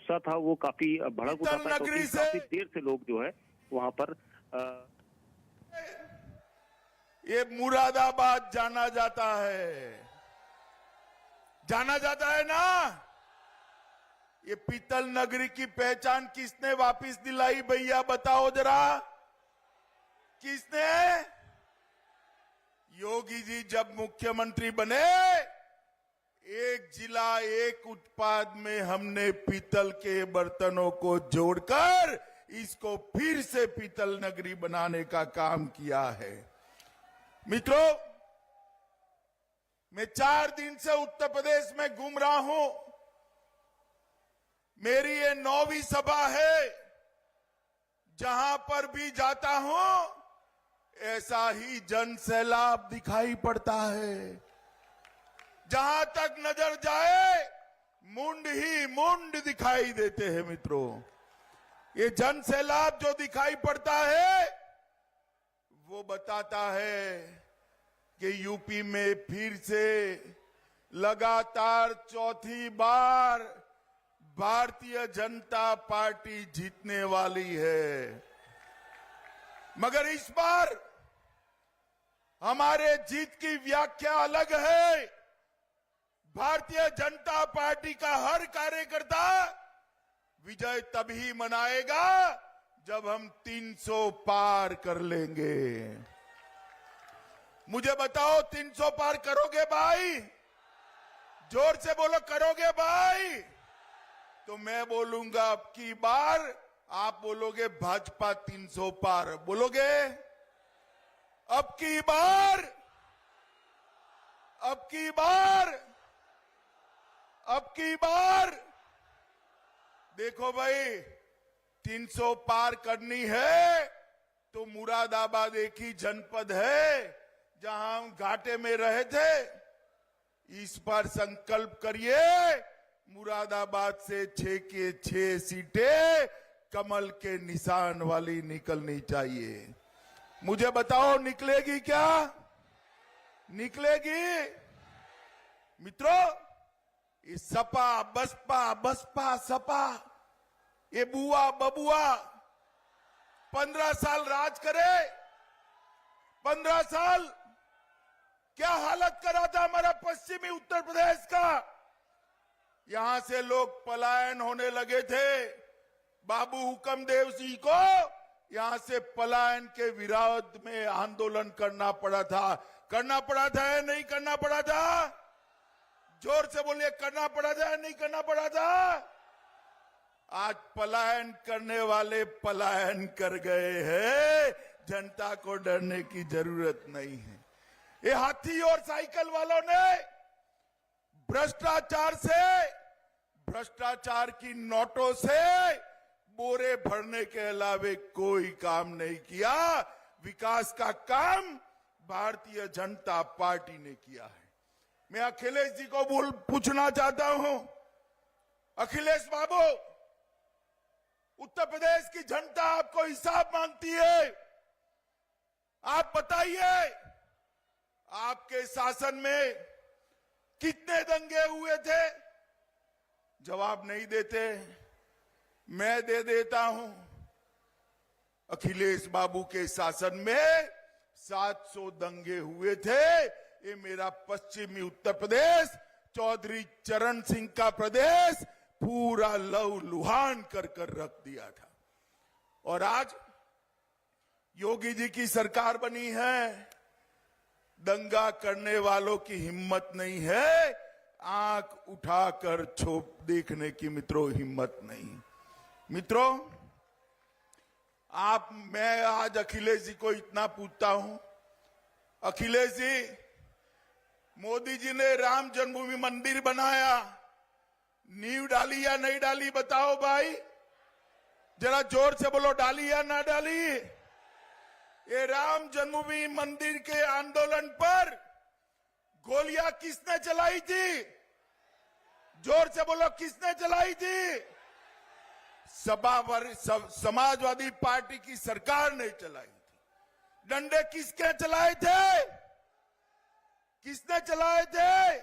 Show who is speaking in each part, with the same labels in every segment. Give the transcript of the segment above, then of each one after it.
Speaker 1: गुस्सा था वो काफी भड़क उठा था, क्योंकि काफी देर से लोग जो है वहां पर
Speaker 2: ये मुरादाबाद जाना जाता है ना। ये पीतल नगरी की पहचान किसने वापस दिलाई भैया, बताओ जरा, किसने? योगी जी जब मुख्यमंत्री बने, एक जिला एक उत्पाद में हमने पीतल के बर्तनों को जोड़कर इसको फिर से पीतल नगरी बनाने का काम किया है। मित्रों, मैं 4 दिन से उत्तर प्रदेश में घूम रहा हूं। मेरी ये 9वीं सभा है। जहां पर भी जाता हूं ऐसा ही जन सैलाब दिखाई पड़ता है। जहां तक नजर जाए मुंड ही मुंड दिखाई देते हैं। मित्रों, ये जन सैलाब जो दिखाई पड़ता है वो बताता है कि यूपी में फिर से लगातार चौथी बार भारतीय जनता पार्टी जीतने वाली है। मगर इस बार हमारे जीत की व्याख्या अलग है। भारतीय जनता पार्टी का हर कार्यकर्ता विजय तभी मनाएगा जब हम 300 पार कर लेंगे। मुझे बताओ, 300 पार करोगे भाई? जोर से बोलो, करोगे भाई? तो मैं बोलूंगा अब की बार, आप बोलोगे भाजपा 300 पार, बोलोगे? अब की बार, अब की बार, अब की बार देखो भाई, 300 पार करनी है तो मुरादाबाद एक ही जनपद है जहां हम घाटे में रहे थे। इस पर संकल्प करिए, मुरादाबाद से 6 के 6 सीटें कमल के निशान वाली निकलनी चाहिए। मुझे बताओ, निकलेगी क्या? निकलेगी? मित्रों, ये सपा बसपा बसपा सपा, ये बुआ बबुआ 15 साल राज करे। 15 साल क्या हालत करा था हमारा पश्चिमी उत्तर प्रदेश का। यहां से लोग पलायन होने लगे थे। बाबू हुक्मदेव सिंह को यहां से पलायन के विरोध में आंदोलन करना पड़ा था। करना पड़ा था या नहीं करना पड़ा था? जोर से बोलिए, करना पड़ा था या नहीं करना पड़ा था? आज पलायन करने वाले पलायन कर गए हैं। जनता को डरने की जरूरत नहीं है। ये हाथी और साइकिल वालों ने भ्रष्टाचार से, भ्रष्टाचार की नोटों से बोरे भरने के अलावे कोई काम नहीं किया। विकास का काम भारतीय जनता पार्टी ने किया है। मैं अखिलेश जी को पूछना चाहता हूं, अखिलेश बाबू, उत्तर प्रदेश की जनता आपको हिसाब मांगती है। आप बताइए, आपके शासन में कितने दंगे हुए थे? जवाब नहीं देते। मैं दे देता हूं। अखिलेश बाबू के शासन में 700 दंगे हुए थे। ये मेरा पश्चिमी उत्तर प्रदेश, चौधरी चरण सिंह का प्रदेश पूरा लहूलुहान कर रख दिया था। और आज योगी जी की सरकार बनी है। दंगा करने वालों की हिम्मत नहीं है, आंख उठाकर छोप देखने की मित्रों हिम्मत नहीं। मित्रों, मैं आज अखिलेश जी को इतना पूछता हूं, अखिलेश जी, मोदी जी ने राम जन्मभूमि मंदिर बनाया, नींव डाली या नहीं डाली? बताओ भाई, जरा जोर से बोलो, डाली या ना डाली? ये राम जन्मभूमि मंदिर के आंदोलन पर गोलियां किसने चलाई थी? जोर से बोलो, किसने चलाई थी? समाजवादी पार्टी की सरकार ने चलाई थी। डंडे किसके चलाए थे? किसने चलाए थे?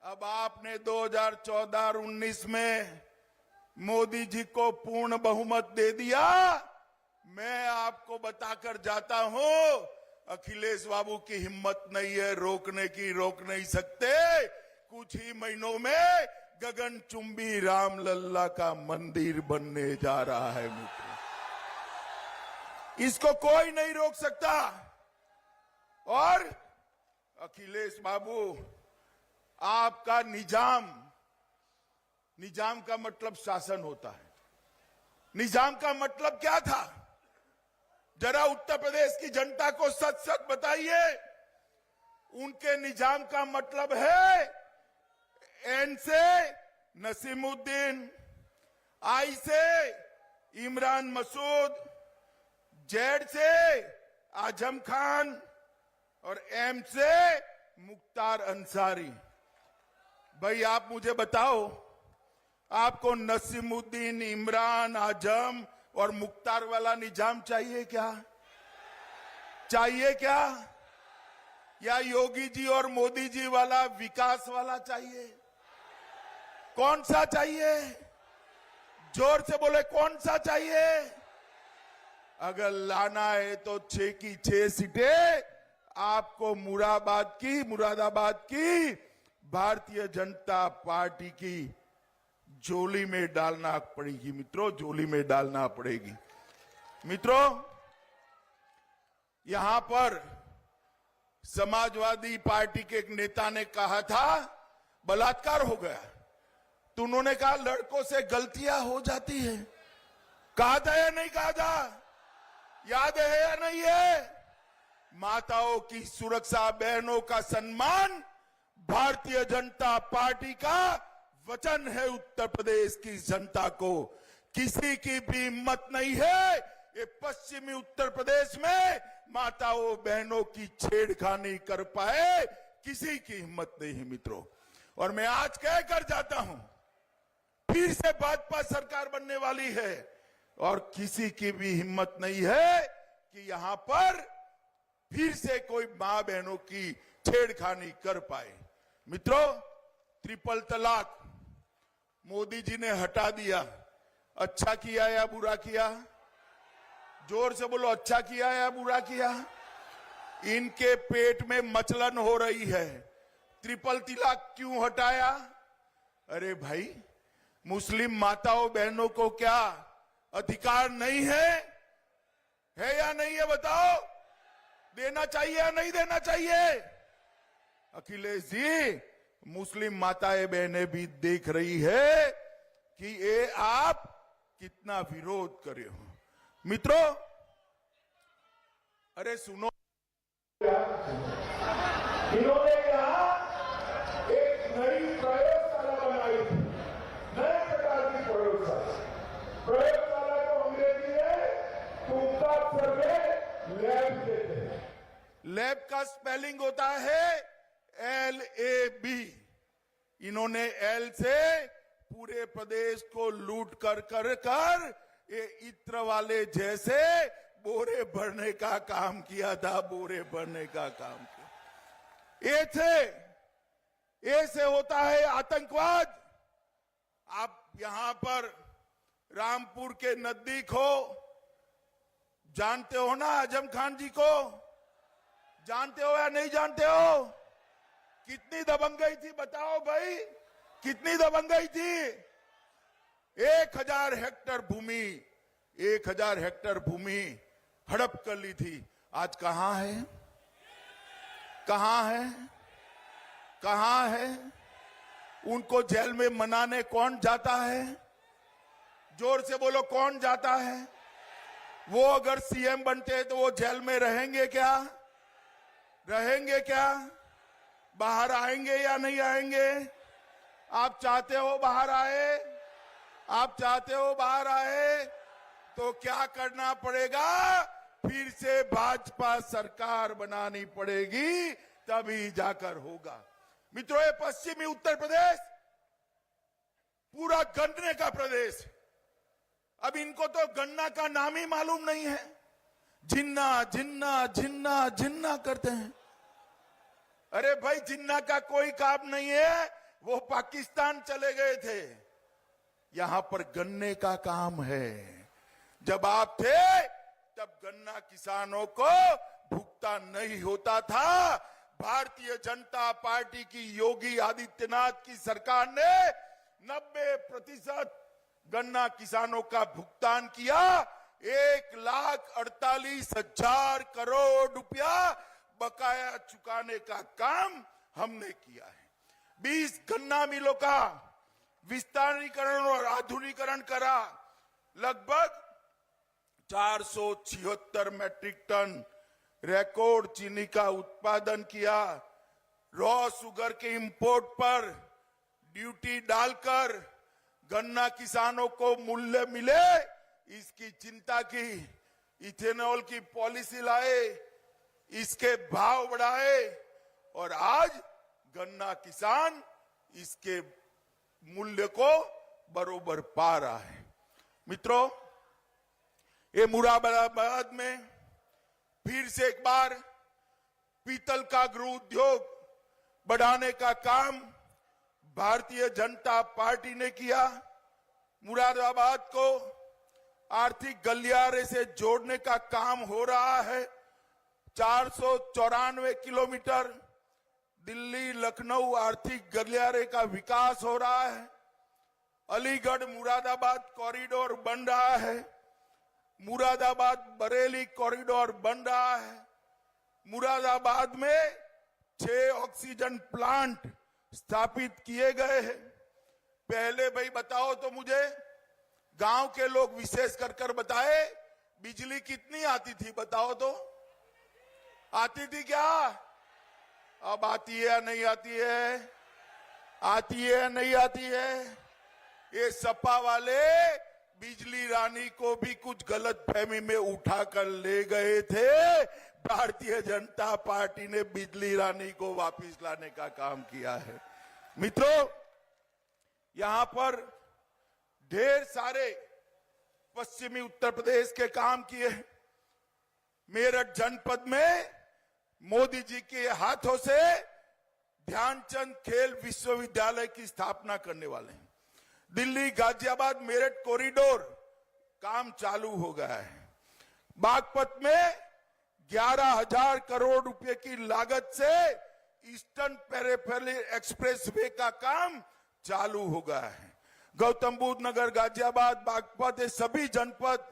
Speaker 2: अब आपने 2014 और 19 में मोदी जी को पूर्ण बहुमत दे दिया। मैं आपको बताकर जाता हूं, अखिलेश बाबू की हिम्मत नहीं है रोकने की, रोक नहीं सकते। कुछ ही महीनों में गगनचुंबी रामलल्ला का मंदिर बनने जा रहा है मित्रों, इसको कोई नहीं रोक सकता। और अखिलेश बाबू, आपका निजाम का मतलब शासन होता है। निजाम का मतलब क्या था? जरा उत्तर प्रदेश की जनता को सच सच बताइए। उनके निजाम का मतलब है एन से नसीमुद्दीन, आई से इमरान मसूद, जेड से आजम खान और एम से मुख्तार अंसारी। भाई आप मुझे बताओ, आपको नसीमुद्दीन, इमरान, आजम और मुख्तार वाला निजाम चाहिए क्या? चाहिए क्या? या योगी जी और मोदी जी वाला विकास वाला चाहिए? कौन सा चाहिए? जोर से बोले, कौन सा चाहिए? अगर लाना है तो 6 की 6 सीटें आपको मुरादाबाद की भारतीय जनता पार्टी की झोली में डालना पड़ेगी मित्रों, झोली में डालना पड़ेगी। मित्रों, यहां पर समाजवादी पार्टी के एक नेता ने कहा था बलात्कार हो गया, तो उन्होंने कहा लड़कों से गलतियां हो जाती है। कहा था या नहीं कहा था? याद है या नहीं है? माताओं की सुरक्षा, बहनों का सम्मान भारतीय जनता पार्टी का वचन है। उत्तर प्रदेश की जनता को किसी की भी हिम्मत नहीं है ये पश्चिमी उत्तर प्रदेश में माताओं बहनों की छेड़खानी कर पाए, किसी की हिम्मत नहीं है मित्रों। और मैं आज कह कर जाता हूं, फिर से भाजपा सरकार बनने वाली है और किसी की भी हिम्मत नहीं है कि यहां पर फिर से कोई मां बहनों की छेड़खानी कर पाए। मित्रों, ट्रिपल तलाक मोदी जी ने हटा दिया। अच्छा किया या बुरा किया? जोर से बोलो, अच्छा किया या बुरा किया? इनके पेट में मचलन हो रही है। ट्रिपल तलाक क्यों हटाया? अरे भाई, मुस्लिम माताओं बहनों को क्या अधिकार नहीं है या नहीं है? बताओ, देना चाहिए या नहीं देना चाहिए? अखिलेश जी, मुस्लिम माताएं बहनें भी देख रही है कि ये आप कितना विरोध करे हो। मित्रों, अरे सुनो, इन्होंने यहां एक नई प्रयोगशाला बनाई थी, नए प्रकार की प्रयोगशाला को अंग्रेजी में तुमका सर्वे लैब कहते हैं। लैब का स्पेलिंग होता है LAB। इन्होंने एल से पूरे प्रदेश को लूट कर ये इत्र वाले जैसे बोरे भरने का काम किया था, बोरे भरने का काम किया। ए से होता है आतंकवाद। आप यहां पर रामपुर के नजदीक हो, जानते हो ना आजम खान जी को? जानते हो या नहीं जानते हो? कितनी दबंगई थी बताओ भाई, कितनी दबंगई थी? 1000 हेक्टेयर भूमि हड़प कर ली थी। आज कहां है? कहां है? कहां है? उनको जेल में मनाने कौन जाता है? जोर से बोलो, कौन जाता है? वो अगर सीएम बनते हैं तो वो जेल में रहेंगे क्या? रहेंगे क्या? बाहर आएंगे या नहीं आएंगे? आप चाहते हो बाहर आए? आप चाहते हो बाहर आए? तो क्या करना पड़ेगा? फिर से भाजपा सरकार बनानी पड़ेगी, तभी जाकर होगा। मित्रों, ये पश्चिमी उत्तर प्रदेश पूरा गन्ने का प्रदेश। अब इनको तो गन्ना का नाम ही मालूम नहीं है। जिन्ना जिन्ना जिन्ना जिन्ना करते हैं। अरे भाई, जिन्ना का कोई काम नहीं है, वो पाकिस्तान चले गए थे। यहां पर गन्ने का काम है। जब आप थे तब गन्ना किसानों को भुगतान नहीं होता था। भारतीय जनता पार्टी की योगी आदित्यनाथ की सरकार ने 90% गन्ना किसानों का भुगतान किया। 1,48,000 करोड़ रुपया बकाया चुकाने का काम हमने किया है। 20 गन्ना मिलों का विस्तारीकरण और आधुनिकीकरण करा। लगभग 476 मैट्रिक टन रिकॉर्ड चीनी का उत्पादन किया। रॉ शुगर के इंपोर्ट पर ड्यूटी डालकर गन्ना किसानों को मूल्य मिले, इसकी चिंता की। इथेनॉल की पॉलिसी लाए, इसके भाव बढ़ाए और आज गन्ना किसान इसके मूल्य को बरोबर पा रहा है। मित्रों, ये मुरादाबाद में फिर से एक बार पीतल का गृह उद्योग बढ़ाने का काम भारतीय जनता पार्टी ने किया। मुरादाबाद को आर्थिक गलियारे से जोड़ने का काम हो रहा है। 494 किलोमीटर दिल्ली लखनऊ आर्थिक गलियारे का विकास हो रहा है। अलीगढ़ मुरादाबाद कॉरिडोर बन रहा है। मुरादाबाद बरेली कॉरिडोर बन रहा है। मुरादाबाद में 6 ऑक्सीजन प्लांट स्थापित किए गए हैं। पहले भाई बताओ तो मुझे, गांव के लोग विशेष कर बताए, बिजली कितनी आती थी बताओ तो? आती थी क्या? अब आती है या नहीं आती है? आती है या नहीं आती है? ये सपा वाले बिजली रानी को भी कुछ गलत फहमी में उठाकर ले गए थे। भारतीय जनता पार्टी ने बिजली रानी को वापस लाने का काम किया है। मित्रों, यहां पर ढेर सारे पश्चिमी उत्तर प्रदेश के काम किए। मेरठ जनपद में मोदी जी के हाथों से ध्यानचंद खेल विश्वविद्यालय की स्थापना करने वाले हैं। दिल्ली गाजियाबाद मेरठ कॉरिडोर काम चालू हो गया है। बागपत में 11,000 करोड़ रुपए की लागत से ईस्टर्न पेरिफेरल एक्सप्रेसवे का काम चालू हो गया है। गौतम बुद्ध नगर, गाजियाबाद, बागपत, ये सभी जनपद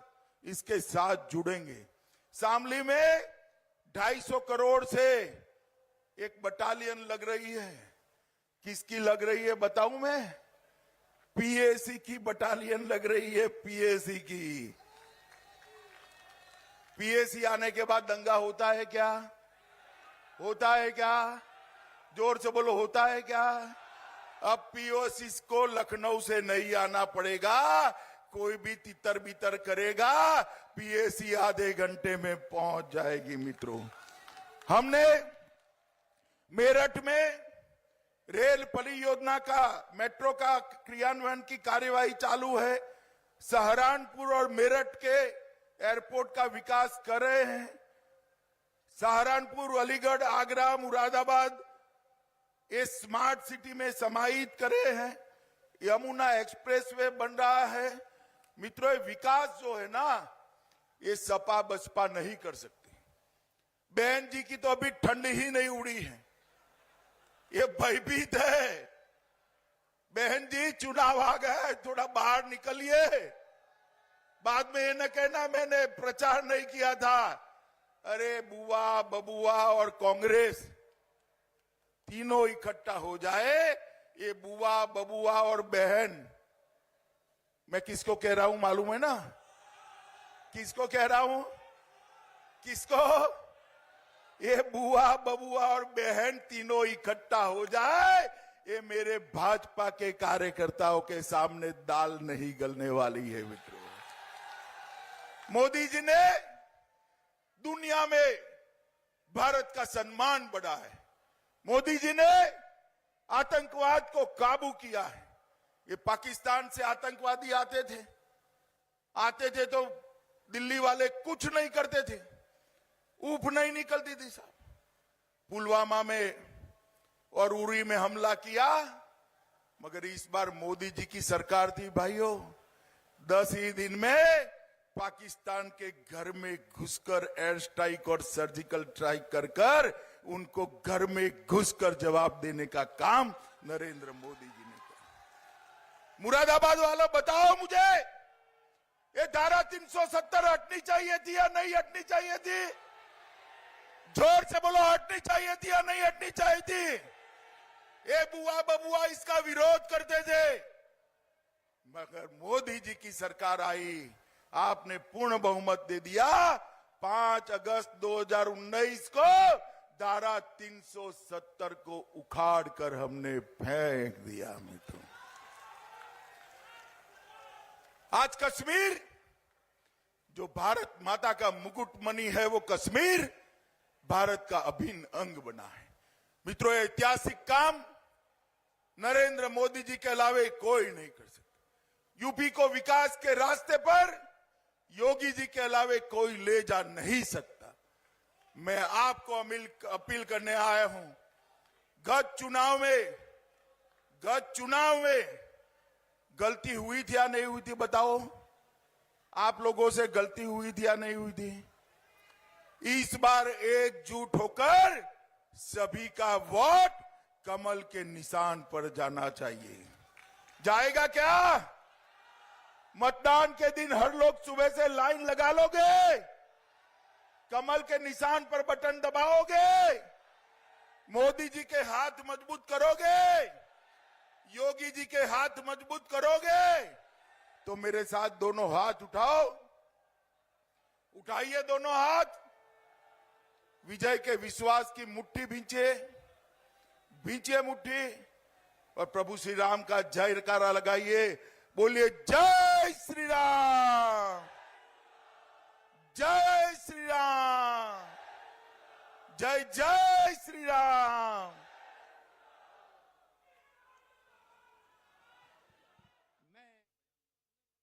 Speaker 2: इसके साथ जुड़ेंगे। शामली में 250 करोड़ से एक बटालियन लग रही है। किसकी लग रही है बताऊं मैं? पीएसी की बटालियन लग रही है, पीएसी की। पीएसी आने के बाद दंगा होता है क्या? होता है क्या? जोर से बोलो, होता है क्या? अब पीओसी को लखनऊ से नहीं आना पड़ेगा। कोई भी तितर बितर करेगा, पीएसी आधे घंटे में पहुंच जाएगी। मित्रों, हमने मेरठ में रेल परियोजना का, मेट्रो का क्रियान्वयन की कार्यवाही चालू है। सहारनपुर और मेरठ के एयरपोर्ट का विकास कर रहे हैं। सहारनपुर, अलीगढ़, आगरा, मुरादाबाद ये स्मार्ट सिटी में समाहित करे हैं। यमुना एक्सप्रेसवे बन रहा है। मित्रों, विकास जो है ना, ये सपा बसपा नहीं कर सकती। बहन जी की तो अभी ठंड ही नहीं उड़ी है, ये भयभीत है। बहन जी, चुनाव आ गया है, थोड़ा बाहर निकलिए। बाद में ये न कहना मैंने प्रचार नहीं किया था। अरे बुआ, बबुआ और कांग्रेस तीनों इकट्ठा हो जाए, ये बुआ, बबुआ और बहन, मैं किसको कह रहा हूं मालूम है ना? किसको कह रहा हूं? किसको? ये बुआ, बबुआ और बहन तीनों इकट्ठा हो जाए, ये मेरे भाजपा के कार्यकर्ताओं के सामने दाल नहीं गलने वाली है। मित्रों, मोदी जी ने दुनिया में भारत का सम्मान बढ़ा है। मोदी जी ने आतंकवाद को काबू किया है। ये पाकिस्तान से आतंकवादी आते थे तो दिल्ली वाले कुछ नहीं करते थे, ऊप नहीं निकलती थी साहब। पुलवामा में और उरी में हमला किया, मगर इस बार मोदी जी की सरकार थी भाइयों, 10 ही दिन में पाकिस्तान के घर में घुसकर एयर स्ट्राइक और सर्जिकल स्ट्राइक कर कर उनको घर में घुसकर जवाब देने का काम नरेंद्र मोदी जी ने किया। मुरादाबाद वालों बताओ मुझे, ये धारा 370 हटनी चाहिए थी या नहीं हटनी चाहिए थी? जोर से बोलो, हटनी चाहिए थी या नहीं हटनी चाहिए थी? ये बुआ बबुआ इसका विरोध करते थे, मगर मोदी जी की सरकार आई, आपने पूर्ण बहुमत दे दिया। 5 अगस्त 2019 को धारा 370 को उखाड़ कर हमने फेंक दिया। मित्रों, आज कश्मीर जो भारत माता का मुकुटमणि है, वो कश्मीर भारत का अभिन्न अंग बना है। मित्रों, ऐतिहासिक काम नरेंद्र मोदी जी के अलावे कोई नहीं कर सकता। यूपी को विकास के रास्ते पर योगी जी के अलावे कोई ले जा नहीं सकता। मैं आपको अपील करने आया हूं, गत चुनाव में गलती हुई थी या नहीं हुई थी? बताओ, आप लोगों से गलती हुई थी या नहीं हुई थी? इस बार एकजुट होकर सभी का वोट कमल के निशान पर जाना चाहिए। जाएगा क्या? मतदान के दिन हर लोग सुबह से लाइन लगा लोगे? कमल के निशान पर बटन दबाओगे? मोदी जी के हाथ मजबूत करोगे? योगी जी के हाथ मजबूत करोगे? तो मेरे साथ दोनों हाथ उठाओ, उठाइए दोनों हाथ, विजय के विश्वास की मुट्ठी भींचिए मुट्ठी, और प्रभु श्री राम का जयकारा लगाइए। बोलिए जय श्री राम, जय श्री राम, जय जय श्री राम।